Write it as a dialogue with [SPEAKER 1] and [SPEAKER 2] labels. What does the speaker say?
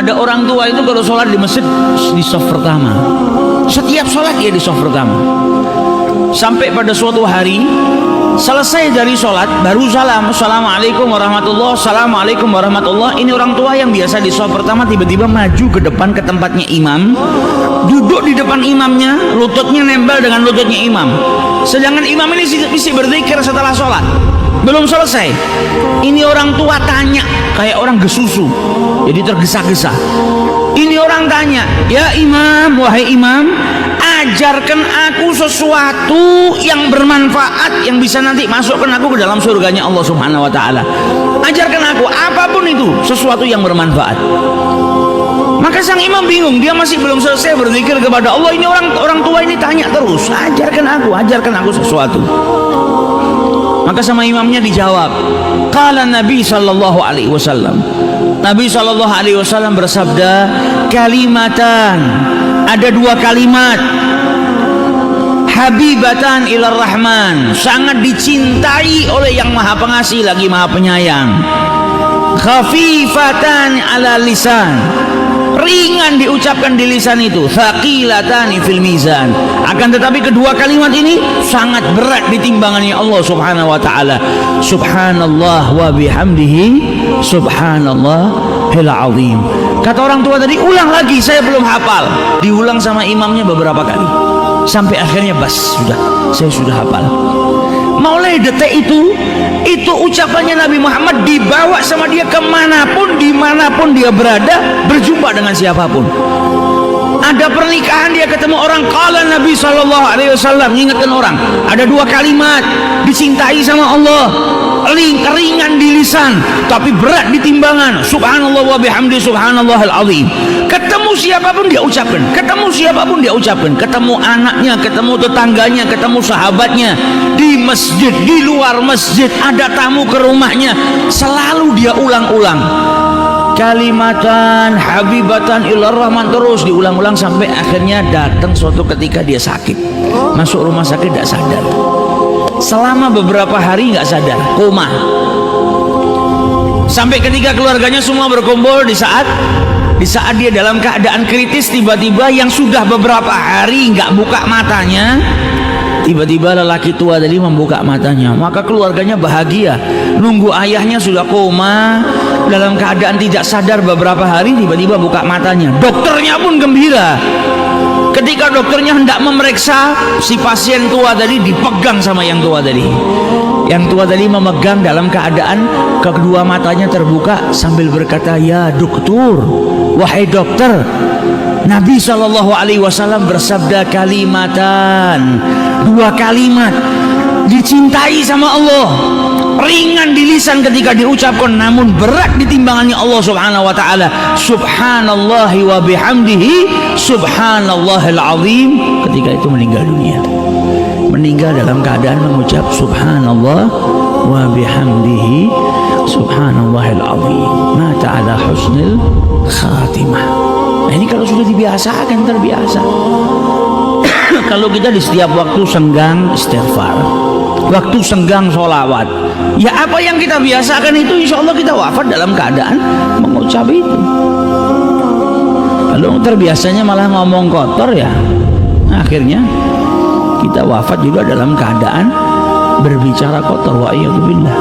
[SPEAKER 1] Ada orang tua itu kalau sholat di masjid di shaf pertama. Setiap sholat dia di shaf pertama. Sampai pada suatu hari selesai dari sholat baru salam, assalamualaikum warahmatullah, assalamualaikum warahmatullah. Ini orang tua yang biasa di shaf pertama tiba-tiba maju ke depan ke tempatnya imam, duduk di depan imamnya, lututnya nempel dengan lututnya imam. Sedangkan imam ini mesti berzikir setelah sholat, belum selesai. Ini orang tua tanya kayak orang gesusu, jadi tergesa-gesa. Ini orang tanya, ya imam, wahai imam, ajarkan aku sesuatu yang bermanfaat yang bisa nanti masukkan aku ke dalam surganya Allah Subhanahu wa taala. Ajarkan aku apapun itu, sesuatu yang bermanfaat. Maka sang imam bingung, dia masih belum selesai berzikir kepada Allah. Ini orang tua ini tanya terus, ajarkan aku sesuatu. Maka sama imamnya dijawab, qala Nabi sallallahu alaihi wasallam. Nabi sallallahu alaihi wasallam bersabda, kalimatan, ada dua kalimat, habibatan ilar rahman, sangat dicintai oleh yang maha pengasih lagi maha penyayang. Khafifatan ala lisan, ringan diucapkan di lisan itu, thaqilatani fil mizan. Akan tetapi kedua kalimat ini sangat berat di timbangannya Allah Subhanahu wa taala. Subhanallah wa bihamdihi, subhanallahil azim. Kata orang tua tadi, ulang lagi, saya belum hafal. Diulang sama imamnya beberapa kali sampai akhirnya saya sudah hafal. Mulai detik itu ucapannya Nabi Muhammad dibawa sama dia kemanapun, dimanapun dia berada, berjumpa dengan siapapun. Ada pernikahan dia ketemu orang, qala Nabi sallallahu alaihi wasallam, ingatkan orang. Ada dua kalimat dicintai sama Allah, ringan di lisan tapi berat di timbangan. Subhanallah wa bihamdi, subhanallahil azim. Ketemu siapapun dia ucapkan, ketemu anaknya, ketemu tetangganya, ketemu sahabatnya, di masjid, di luar masjid, ada tamu ke rumahnya, selalu dia ulang-ulang. Kalimatan habibatan ilar rahman, terus diulang-ulang sampai akhirnya datang suatu ketika dia sakit, masuk rumah sakit tidak sadar. Selama beberapa hari nggak sadar, koma. Sampai ketika keluarganya semua berkumpul di saat dia dalam keadaan kritis, tiba-tiba yang sudah beberapa hari nggak buka matanya, tiba-tiba lelaki tua tadi membuka matanya. Maka keluarganya bahagia, nunggu ayahnya sudah koma dalam keadaan tidak sadar beberapa hari, tiba-tiba buka matanya. Dokternya pun gembira. Ketika dokternya hendak memeriksa, si pasien tua tadi dipegang sama yang tua tadi. Yang tua tadi memegang dalam keadaan kedua matanya terbuka sambil berkata, ya dokter, wahai dokter, Nabi sallallahu alaihi wasallam bersabda kalimatan, dua kalimat dicintai sama Allah, ringan di lisan ketika diucapkan namun berat di timbangannya Allah Subhanahu wa taala. Subhanallahi wa bihamdihi, subhanallahil azim. Ketika itu meninggal dunia, meninggal dalam keadaan mengucap subhanallah wa bihamdihi, subhanallahil azim. Mata ala husnil khatimah. Nah, ini kalau sudah dibiasakan terbiasa. Kalau kita di setiap waktu senggang istighfar, waktu senggang sholawat, ya apa yang kita biasakan itu insya Allah kita wafat dalam keadaan mengucap itu. Kalau terbiasanya malah ngomong kotor, ya akhirnya kita wafat juga dalam keadaan berbicara kotor. Wa a'udzubillah.